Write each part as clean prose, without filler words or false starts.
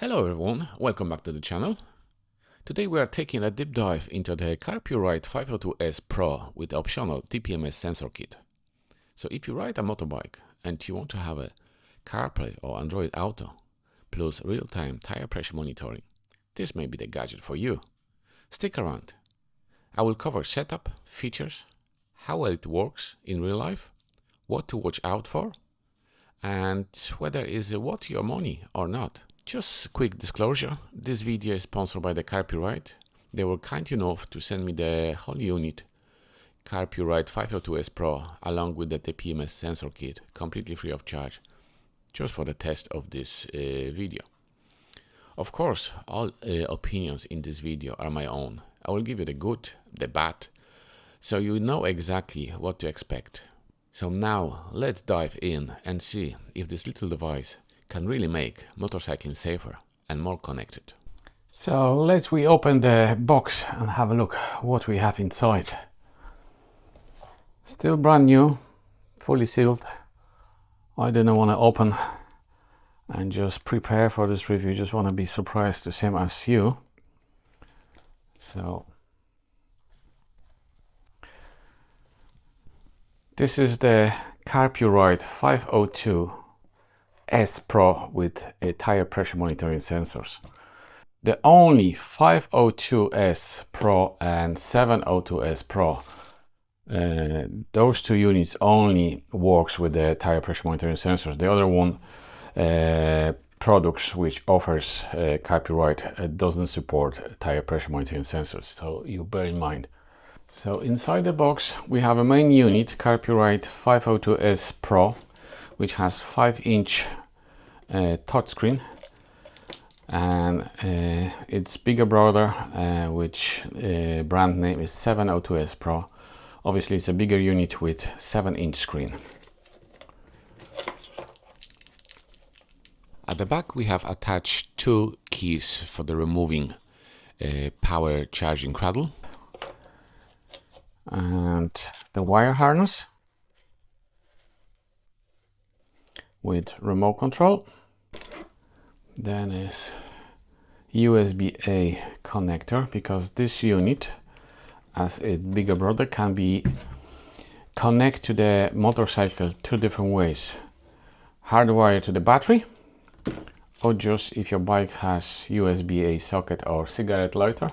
Hello everyone, welcome back to the channel. Today we are taking a deep dive into the Carpuride 502S Pro with the optional TPMS sensor kit. So if you ride a motorbike and you want to have a CarPlay or Android Auto plus real-time tire pressure monitoring, this may be the gadget for you. Stick around. I will cover setup, features, how well it works in real life, what to watch out for, and whether it is worth your money or not. Just a quick disclosure, this video is sponsored by the Carpuride. They were kind enough to send me the whole unit Carpuride 502S Pro along with the TPMS sensor kit, completely free of charge, just for the test of this video. Of course, all opinions in this video are my own. I will give you the good, the bad, so you know exactly what to expect. So now let's dive in and see if this little device can really make motorcycling safer and more connected. So let's reopen the box and have a look what we have inside. Still brand new, fully sealed. I didn't want to open and just prepare for this review, just want to be surprised the same as you. So this is the Carpuride 502S Pro with a tire pressure monitoring sensors. The only 502S Pro and 702S Pro, those two units only works with the tire pressure monitoring sensors. The other one products which offers Carpuride doesn't support tire pressure monitoring sensors, so you bear in mind. So inside the box we have a main unit, Carpuride 502S Pro, which has 5-inch touchscreen, and its bigger brother, which brand name is 702S Pro. Obviously it's a bigger unit with 7-inch screen. At the back we have attached two keys for the removing power charging cradle, and the wire harness with remote control. Then is USB-A connector, because this unit, as a bigger brother, can be connect to the motorcycle two different ways: hardwired to the battery, or just if your bike has USB-A socket or cigarette lighter,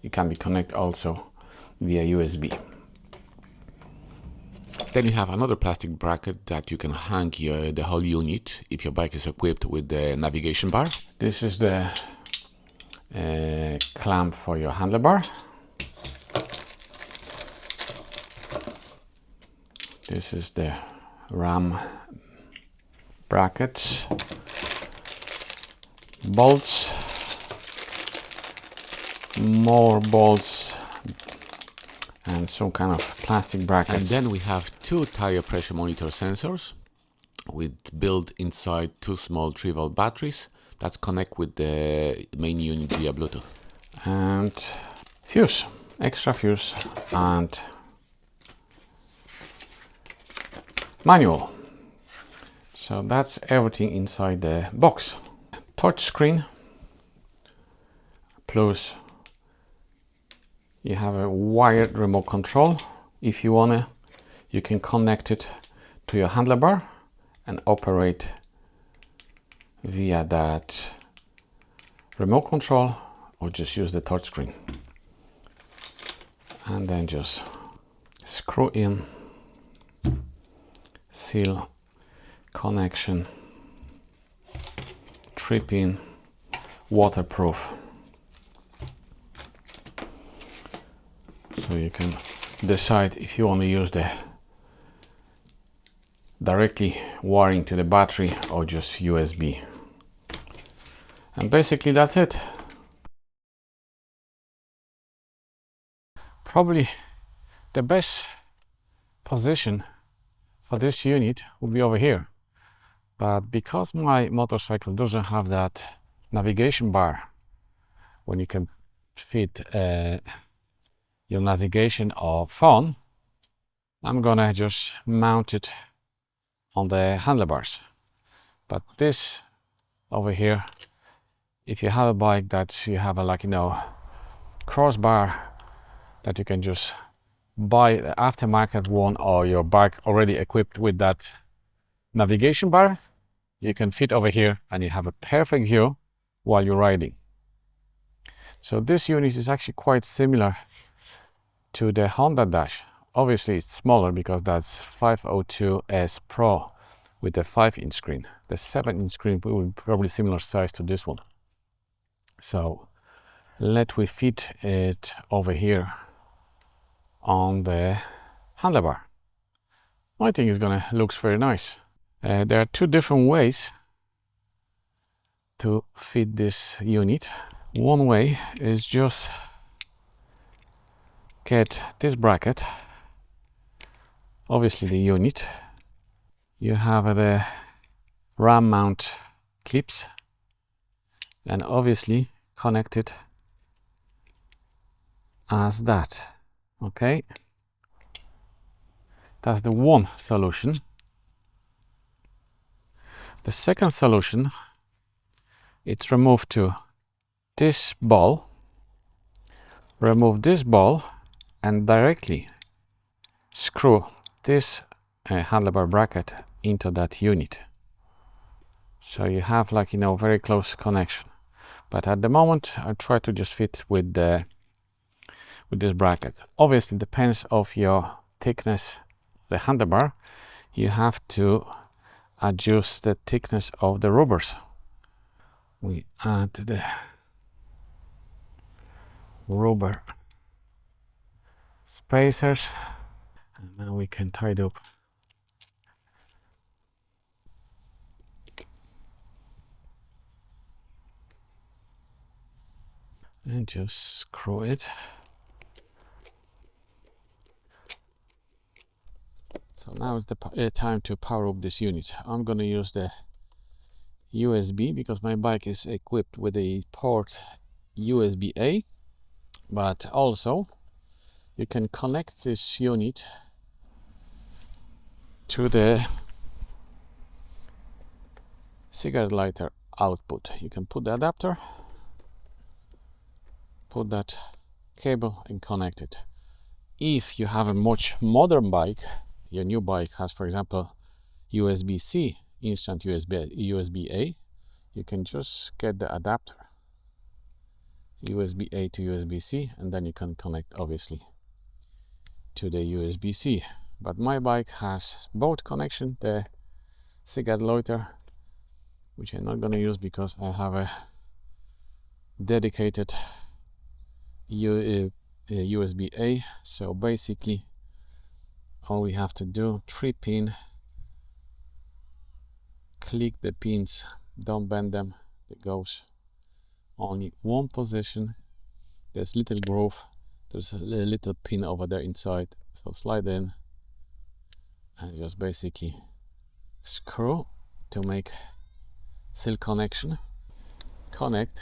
it can be connected also via USB. Then you have another plastic bracket that you can hang the whole unit if your bike is equipped with the navigation bar. This is the clamp for your handlebar. This is the ram brackets, bolts, more bolts, and some kind of plastic brackets. And then we have two tire pressure monitor sensors with built inside two small 3-volt batteries that connect with the main unit via Bluetooth. And fuse, extra fuse, and manual. So that's everything inside the box. Touch screen, plus you have a wired remote control. If you wanna, you can connect it to your handlebar and operate via that remote control, or just use the touchscreen. And then just screw in, seal, connection, trip in, waterproof. So you can decide if you want to use the directly wiring to the battery or just USB. And basically that's it. Probably the best position for this unit would be over here, but because my motorcycle doesn't have that navigation bar when you can fit your navigation or phone, I'm gonna just mount it on the handlebars. But this over here if you have a bike that you have a, like, you know, crossbar that you can just buy the aftermarket one, or your bike already equipped with that navigation bar, you can fit over here and you have a perfect view while you're riding. So this unit is actually quite similar to the Honda Dash. Obviously it's smaller because that's 502S Pro with a 5-inch screen. The 7-inch screen will be probably similar size to this one. So let we fit it over here on the handlebar. I think it's gonna looks very nice. There are two different ways to fit this unit. One way is just get this bracket, obviously the unit. You have the ram mount clips and obviously connect it as that. Okay, that's the one solution. The second solution, it's remove this ball, remove this ball and directly screw this handlebar bracket into that unit. So you have, like, you know, very close connection. But at the moment I try to just fit with this bracket. Obviously depends of your thickness of the handlebar. You have to adjust the thickness of the rubbers. We add the rubber spacers and now we can tie it up. And just screw it. So now is the time to power up this unit. I'm gonna use the USB because my bike is equipped with a port USB-A, but also you can connect this unit to the cigarette lighter output. You can put the adapter, put that cable and connect it. If you have a much modern bike, your new bike has, for example, USB-C, instant USB-A, you can just get the adapter, USB-A to USB-C, and then you can connect obviously to the USB-C. But my bike has both connection, the cigarette lighter, which I'm not gonna use because I have a dedicated USB-A. So basically all we have to do, 3-pin, click the pins, don't bend them, it goes only one position. There's little groove, there's a little pin over there inside, so slide in and just basically screw to make silk connection, connect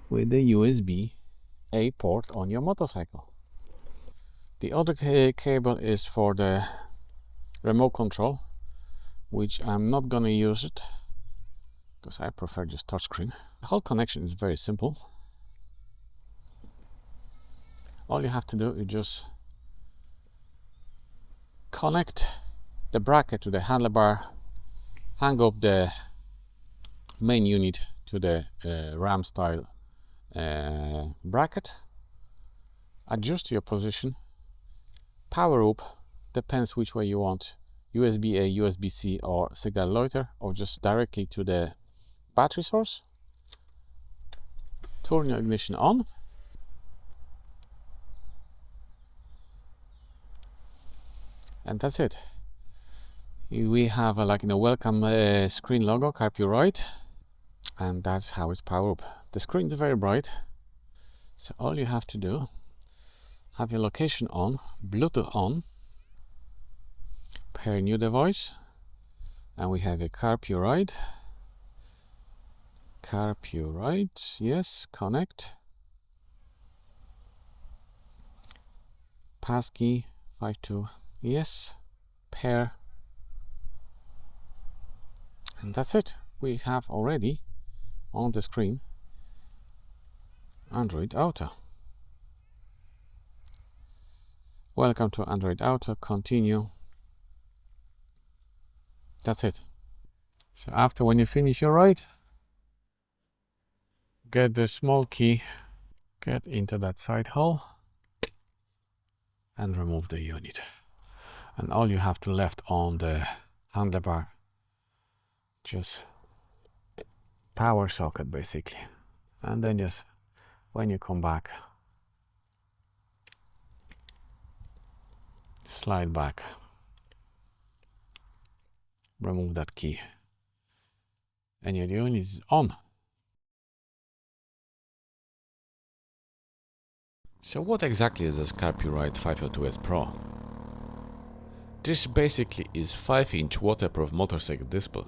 with the USB-A port on your motorcycle. The other cable is for the remote control, which I'm not gonna use it because I prefer just touchscreen. The whole connection is very simple. All you have to do is just connect the bracket to the handlebar, hang up the main unit to the ram style bracket, adjust your position, power up, depends which way you want, USB-A, USB-C or cigarette lighter, or just directly to the battery source. Turn your ignition on, and that's it. We have a, like, in a welcome screen logo, Carpuride, and that's how it's powered up. The screen is very bright, so all you have to do, have your location on, Bluetooth on, pair new device, and we have a Carpuride, yes, connect, passkey 52, yes, pair, and that's it. We have already on the screen Android Auto. Welcome to Android Auto. Continue. That's it. So after, when you finish your ride, get the small key, get into that side hole and remove the unit. And all you have to left on the handlebar, just power socket basically. And then just when you come back, slide back, remove that key, and your unit is on. So what exactly is this Carpuride 502S Pro? This basically is 5-inch waterproof motorcycle display.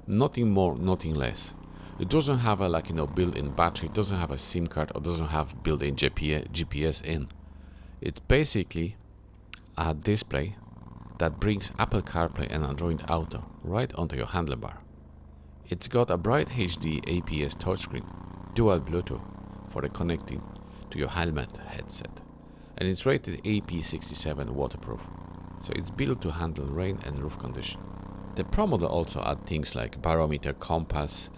Nothing more, nothing less. It doesn't have a built-in battery, it doesn't have a SIM card, or doesn't have built-in GPS in. It's basically a display that brings Apple CarPlay and Android Auto right onto your handlebar. It's got a bright HD APS touchscreen, dual Bluetooth for the connecting to your helmet headset, and it's rated IP67 waterproof, so it's built to handle rain and roof condition. The Pro model also adds things like barometer, compass,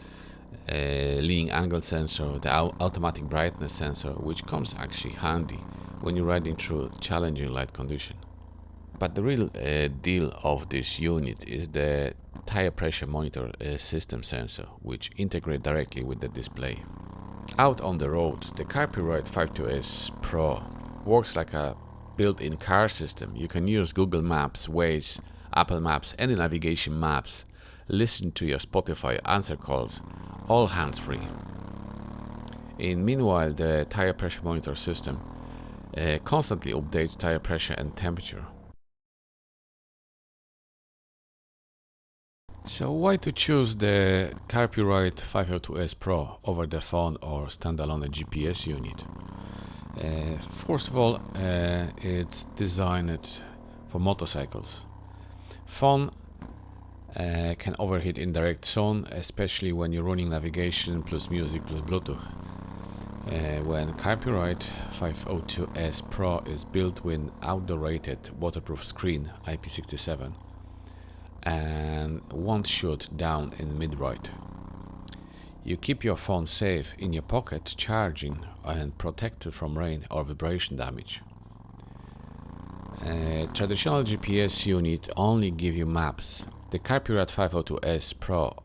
leaning angle sensor, the automatic brightness sensor, which comes actually handy when you're riding through challenging light condition. But the real deal of this unit is the tire pressure monitor system sensor, which integrates directly with the display. Out on the road, the Carpuride 502S Pro works like a built-in car system. You can use Google Maps, Waze, Apple Maps, any navigation maps, listen to your Spotify, answer calls, all hands-free. Meanwhile, the tire pressure monitor system constantly updates tire pressure and temperature. So why to choose the Carpuride 502S Pro over the phone or standalone GPS unit? First of all, it's designed for motorcycles. Phone can overheat in direct zone, especially when you're running navigation plus music plus Bluetooth. When Carpuride 502S Pro is built with outdoor rated waterproof screen IP67 and won't shut down in mid-ride. You keep your phone safe in your pocket, charging and protected from rain or vibration damage. Traditional GPS unit only give you maps. The Carpuride 502S Pro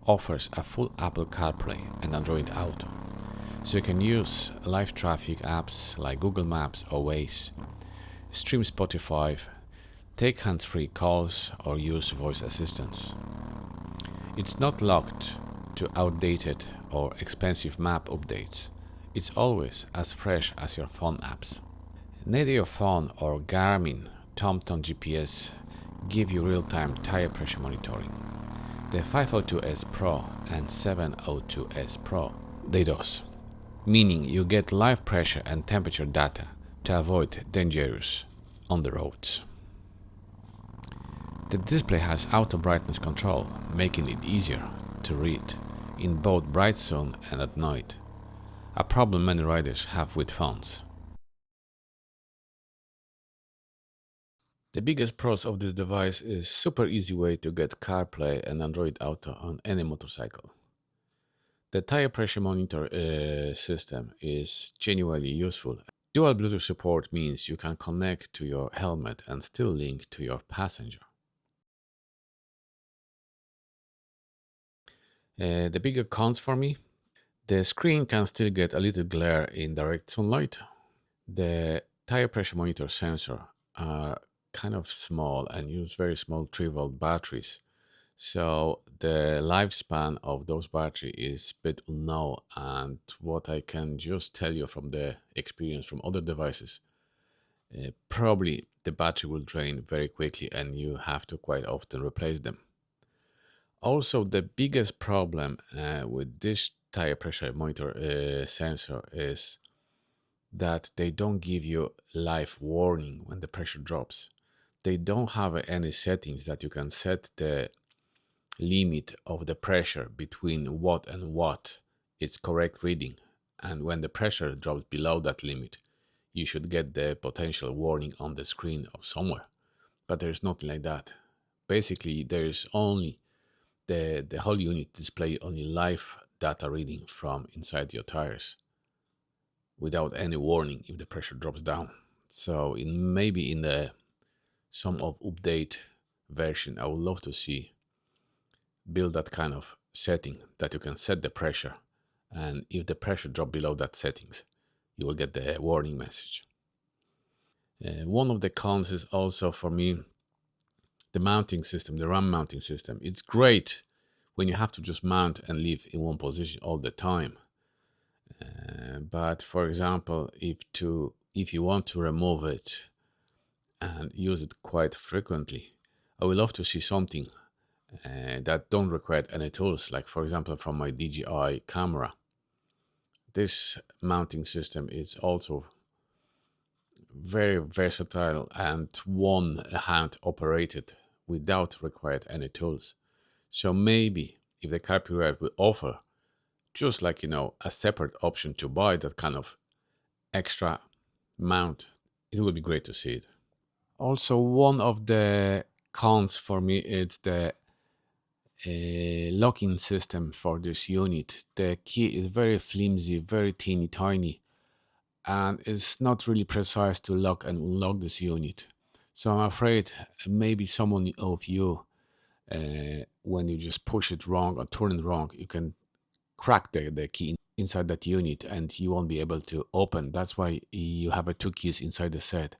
offers a full Apple CarPlay and Android Auto, so you can use live traffic apps like Google Maps or Waze, stream Spotify, take hands-free calls or use voice assistants. It's not locked to outdated or expensive map updates. It's always as fresh as your phone apps. Neither your phone or Garmin TomTom GPS give you real-time tire pressure monitoring. The 502S Pro and 702S Pro, they does, meaning you get live pressure and temperature data to avoid dangerous on the roads. The display has auto brightness control, making it easier to read in both bright zone and at night, a problem many riders have with phones. The biggest pros of this device is super easy way to get CarPlay and Android Auto on any motorcycle. The tire pressure monitor system is genuinely useful. Dual Bluetooth support means you can connect to your helmet and still link to your passenger. The bigger cons for me, the screen can still get a little glare in direct sunlight. The tire pressure monitor sensor are kind of small and use very small 3-volt batteries. So the lifespan of those batteries is a bit unknown, and what I can just tell you from the experience from other devices, probably the battery will drain very quickly and you have to quite often replace them. Also, the biggest problem with this tire pressure monitor sensor is that they don't give you live warning when the pressure drops. They don't have any settings that you can set the limit of the pressure between what and what its correct reading, and when the pressure drops below that limit, you should get the potential warning on the screen of somewhere. But there's nothing like that. Basically, there's only the whole unit display only live data reading from inside your tires without any warning if the pressure drops down. So maybe in the some of update version, I would love to see build that kind of setting that you can set the pressure, and if the pressure drop below that settings, you will get the warning message. One of the cons is also for me the mounting system, the RAM mounting system. It's great when you have to just mount and leave in one position all the time. But for example, if you want to remove it and use it quite frequently, I would love to see something that don't require any tools, like for example from my DJI camera. This mounting system is also very versatile and one hand operated without required any tools. So maybe if the Carpuride will offer just like a separate option to buy that kind of extra mount, it would be great to see it. Also, one of the cons for me is the locking system for this unit. The key is very flimsy, very teeny tiny, and it's not really precise to lock and unlock this unit. So I'm afraid maybe someone of you, when you just push it wrong or turn it wrong, you can crack the key inside that unit and you won't be able to open. That's why you have two keys inside the set.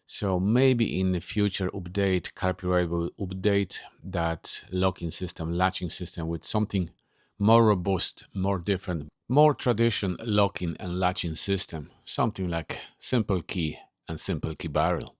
So maybe in the future update, Carpuride will update that locking system, latching system with something more robust, more different, more traditional locking and latching system. Something like simple key and simple key barrel.